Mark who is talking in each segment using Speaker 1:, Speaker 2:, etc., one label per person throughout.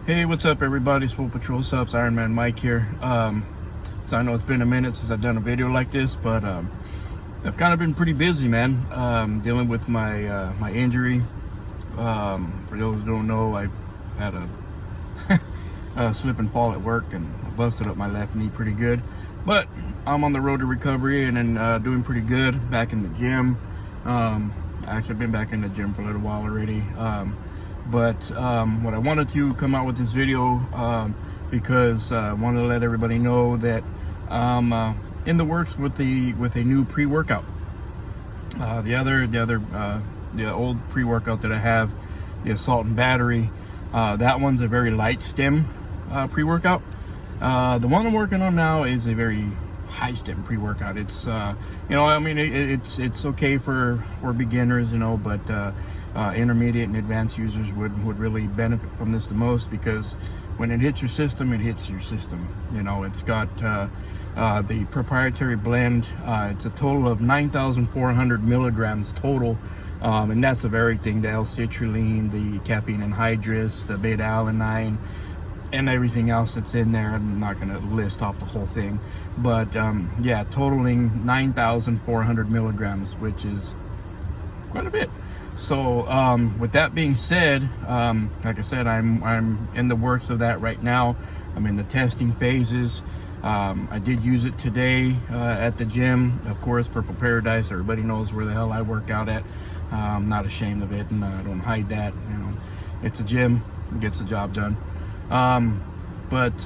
Speaker 1: Hey, what's up, everybody? Swole Patrol Supps, Iron Man Mike here. So I know it's been a minute since I've done a video like this, but I've kind of been pretty busy, man. Dealing with my my injury. For those who don't know, I had a slip and fall at work and I busted up my left knee pretty good. But I'm on the road to recovery and doing pretty good. Back in the gym. Actually, I've been back in the gym for a little while already. But what I wanted to come out with this video because I wanted to let everybody know that I'm in the works with a new pre-workout. The old pre-workout that I have, the Assault and Battery, that one's a very light stem pre-workout. The one I'm working on now is a very high stem pre-workout. It's it's okay for beginners, but intermediate and advanced users would really benefit from this the most, because when it hits your system, it hits your system. It's got the proprietary blend. It's a total of 9,400 milligrams total, and that's of everything: the L-citrulline, the caffeine anhydrous, the beta-alanine, and everything else that's in there. I'm not going to list off the whole thing, but yeah, totaling 9,400 milligrams, which is quite a bit. So with that being said, like I said, I'm in the works of that right now. I'm in the testing phases. I did use it today at the gym, of course, Purple Paradise. Everybody knows where the hell I work out at. I'm not ashamed of it, and I don't hide that. It's a gym, it gets the job done. But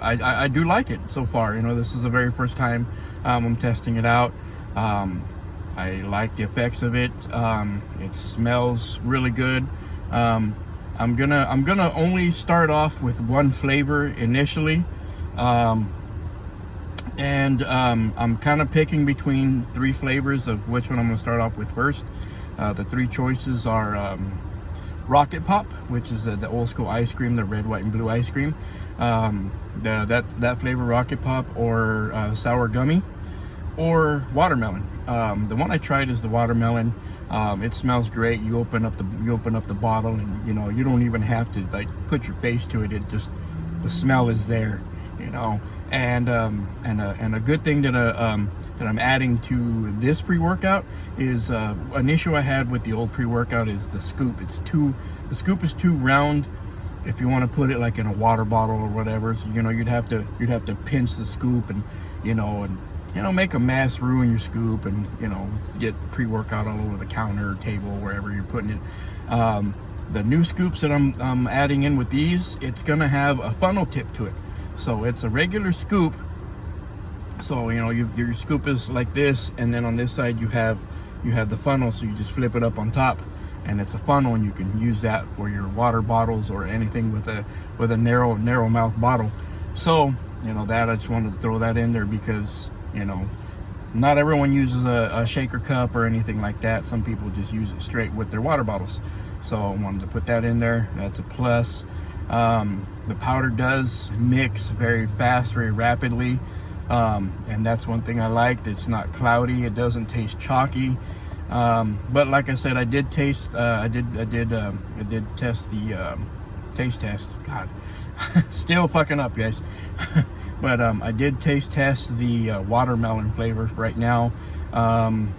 Speaker 1: I do like it so far. This is the very first time I'm testing it out. I like the effects of it. It smells really good. I'm gonna only start off with one flavor initially, and I'm kind of picking between three flavors of which one I'm gonna start off with first. The three choices are Rocket Pop, which is the old school ice cream, the red, white, and blue ice cream. That flavor, Rocket Pop, or sour gummy, or watermelon. The one I tried is the watermelon. It smells great. You open up the bottle, and you don't even have to put your face to it. It just, the smell is there, And a good thing that I'm adding to this pre-workout is an issue I had with the old pre-workout is the scoop. The scoop is too round if you want to put it like in a water bottle or whatever. So you'd have to pinch the scoop and make a mess, ruin your scoop, and get pre-workout all over the counter, table, wherever you're putting it. The new scoops that I'm adding in with these, it's gonna have a funnel tip to it. So it's a regular scoop. So your scoop is like this, and then on this side you have the funnel. So you just flip it up on top, and it's a funnel, and you can use that for your water bottles or anything with a narrow mouth bottle. So that I just wanted to throw that in there because not everyone uses a shaker cup or anything like that. Some people just use it straight with their water bottles. So I wanted to put that in there. That's a plus. The powder does mix very fast, very rapidly, and that's one thing I liked. It's not cloudy. It doesn't taste chalky. But like I said, I did test the taste test. God, still fucking up, guys. But I did taste test the watermelon flavor right now. I'm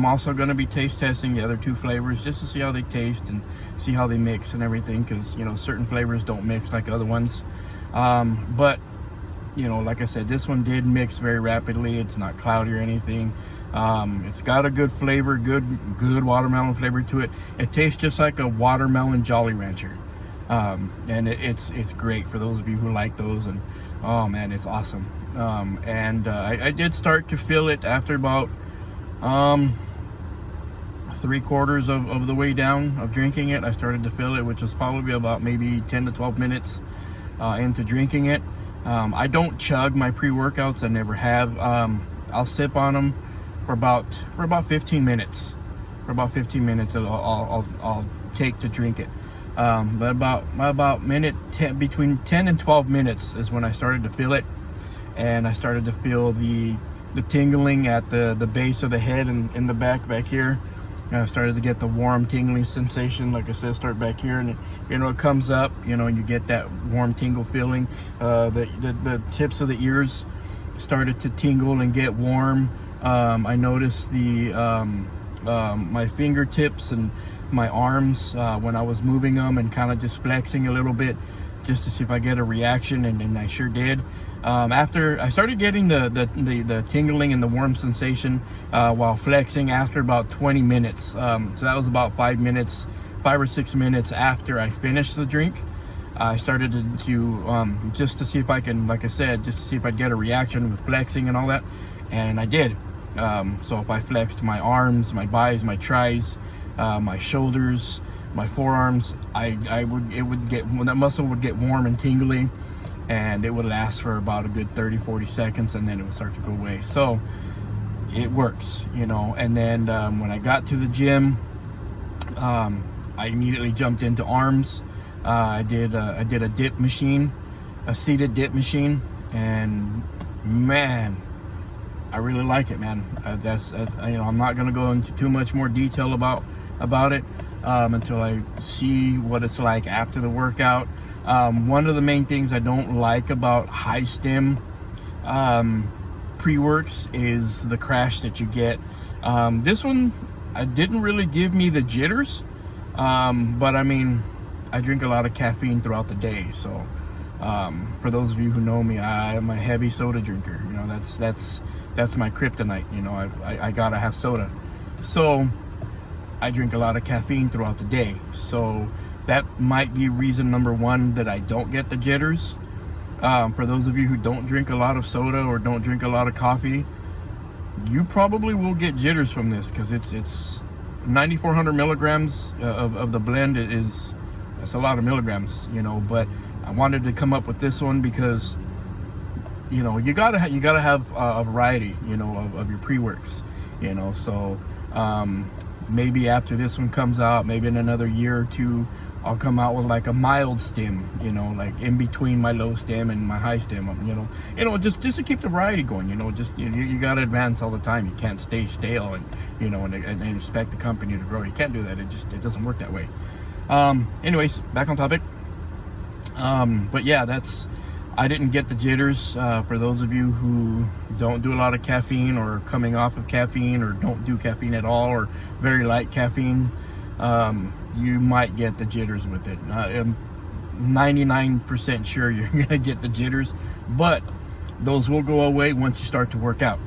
Speaker 1: also gonna be taste testing the other two flavors just to see how they taste and see how they mix and everything, because certain flavors don't mix like other ones. But like I said, this one did mix very rapidly. It's not cloudy or anything. It's got a good flavor, good watermelon flavor to it. It tastes just like a watermelon Jolly Rancher. And it's great for those of you who like those, and oh man, it's awesome. I did start to feel it after about 3/4 of the way down of drinking it. I started to feel it, which was probably about maybe 10 to 12 minutes into drinking it. I don't chug my pre-workouts. I never have. I'll sip on them for about 15 minutes. For about 15 minutes, I'll take to drink it. But about minute 10, between 10 and 12 minutes is when I started to feel it, and I started to feel the tingling at the base of the head and in the back here. I started to get the warm tingling sensation. Like I said, start back here, and it comes up, and you get that warm tingle feeling. The tips of the ears started to tingle and get warm. I noticed my fingertips and my arms when I was moving them and kind of just flexing a little bit just to see if I get a reaction, and I sure did. After I started getting the tingling and the warm sensation while flexing after about 20 minutes. So that was about 5 or 6 minutes after I finished the drink. I started to just to see if I can, like I said, just to see if I'd get a reaction with flexing and all that, and I did. So if I flexed my arms, my bis, my tris, my shoulders, my forearms, that muscle would get warm and tingly, and it would last for about a good 30-40 seconds, and then it would start to go away. So it works, and then when I got to the gym, I immediately jumped into arms. I did a dip machine, a seated dip machine, and man, I really like it, man. I'm not gonna go into too much more detail about it until I see what it's like after the workout. One of the main things I don't like about high stim pre-works is the crash that you get. This one didn't really give me the jitters, but I mean, I drink a lot of caffeine throughout the day, so for those of you who know me, I am a heavy soda drinker. That's my kryptonite. I gotta have soda, so I drink a lot of caffeine throughout the day. So that might be reason number one that I don't get the jitters. For those of you who don't drink a lot of soda or don't drink a lot of coffee, you probably will get jitters from this, because it's 9,400 milligrams of the blend. It's a lot of milligrams, but I wanted to come up with this one because you gotta have a variety, of your pre-works, so maybe after this one comes out, maybe in another year or two, I'll come out with like a mild stim, like in between my low stim and my high stim, just to keep the variety going, you gotta advance all the time. You can't stay stale and expect the company to grow. You can't do that. It doesn't work that way. Anyways, back on topic. But yeah, I didn't get the jitters. For those of you who don't do a lot of caffeine, or coming off of caffeine, or don't do caffeine at all, or very light caffeine, you might get the jitters with it. I'm 99% sure you're gonna get the jitters, but those will go away once you start to work out.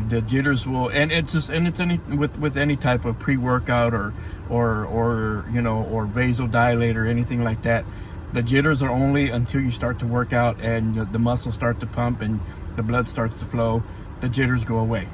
Speaker 1: The jitters will, and it's with any type of pre-workout or vasodilator or anything like that. The jitters are only until you start to work out and the muscles start to pump and the blood starts to flow. The jitters go away.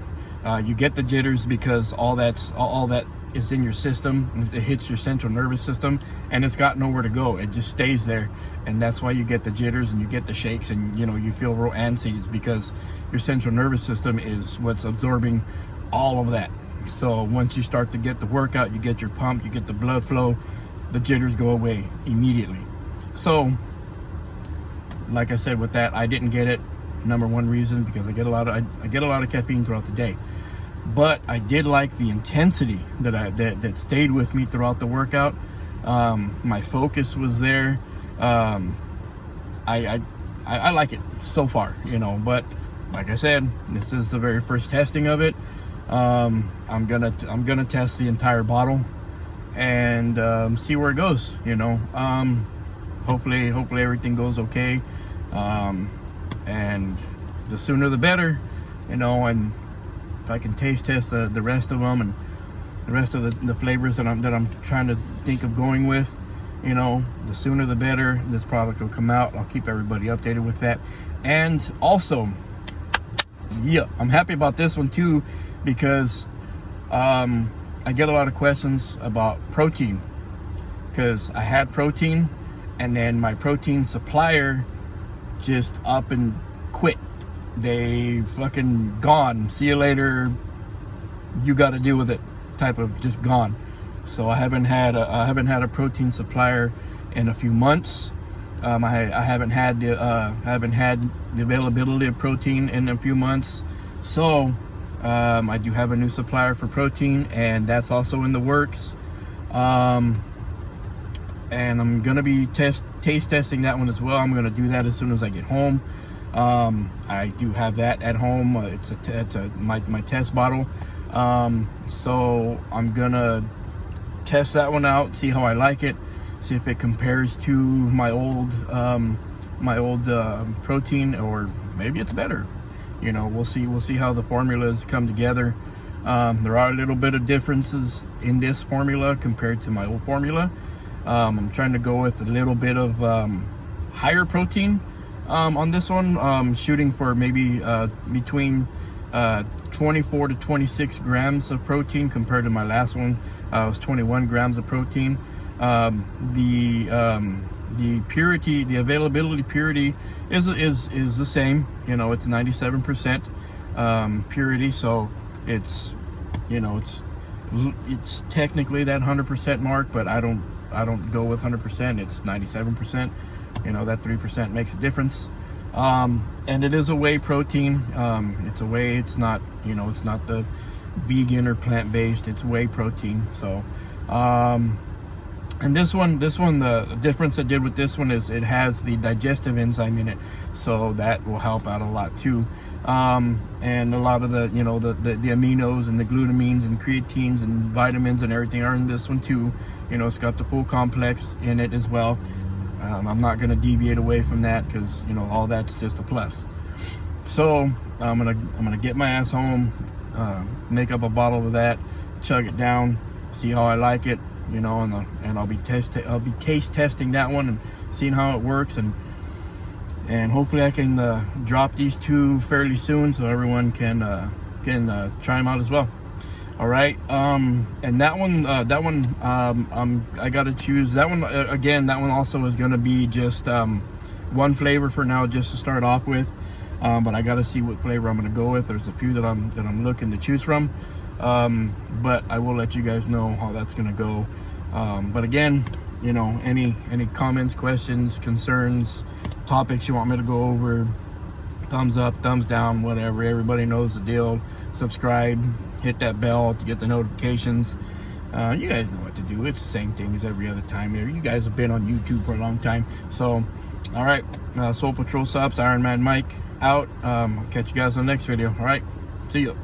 Speaker 1: You get the jitters because all that is in your system. It hits your central nervous system, and it's got nowhere to go. It just stays there, and that's why you get the jitters and you get the shakes, and you feel real antsy. It's because your central nervous system is what's absorbing all of that. So once you start to get the workout, you get your pump, you get the blood flow, the jitters go away immediately. So, like I said, with that, I didn't get it. Number one reason, because I get a lot of caffeine throughout the day. But I did like the intensity that stayed with me throughout the workout. My focus was there. I like it so far, But like I said, this is the very first testing of it. I'm gonna test the entire bottle and see where it goes. Hopefully everything goes okay. And the sooner the better, and if I can taste test the rest of them and the rest of the flavors that I'm trying to think of going with, the sooner the better this product will come out. I'll keep everybody updated with that. And also, yeah, I'm happy about this one too, because I get a lot of questions about protein, because I had protein and then my protein supplier just up and quit. They fucking gone. See you later. You got to deal with it. Type of just gone. So I haven't had a protein supplier in a few months. I haven't had the availability of protein in a few months. So I do have a new supplier for protein, and that's also in the works. And I'm gonna be taste testing that one as well. I'm gonna do that as soon as I get home. I do have that at home. It's my test bottle. So I'm gonna test that one out, see how I like it, see if it compares to my old protein, or maybe it's better. You know, we'll see how the formulas come together. There are a little bit of differences in this formula compared to my old formula. I'm trying to go with a little bit of higher protein on this one, shooting for maybe between 24 to 26 grams of protein compared to my last one. It was 21 grams of protein. The purity, the availability purity is the same. You know, it's 97% purity, so it's, you know, it's technically that 100% mark, but I don't go with 100%. It's 97%. You know, that 3% makes a difference. And it is a whey protein. It's a whey. It's not, you know, it's not the vegan or plant-based. It's whey protein. So, and this one, the difference I did with this one is it has the digestive enzyme in it, so that will help out a lot too. And a lot of the, you know, the aminos and the glutamines and creatines and vitamins and everything are in this one too. You know, it's got the full complex in it as well. I'm not going to deviate away from that, because, you know, all that's just a plus. So I'm gonna get my ass home, make up a bottle of that, chug it down, see how I like it. You know, and I'll be taste testing that one and seeing how it works, and hopefully I can drop these two fairly soon, so everyone can try them out as well. All right, and that one I gotta choose that one again. That one also is gonna be just one flavor for now, just to start off with. But I gotta see what flavor I'm gonna go with. There's a few that I'm looking to choose from. But I will let you guys know how that's gonna go. But again, you know, any comments, questions, concerns, topics you want me to go over, thumbs up, thumbs down, whatever. Everybody knows the deal. Subscribe, hit that bell to get the notifications. You guys know what to do. It's the same thing as every other time. You guys have been on YouTube for a long time. So, all right, Soul Patrol Supps, Iron Man Mike out. I'll catch you guys on the next video. All right, see you.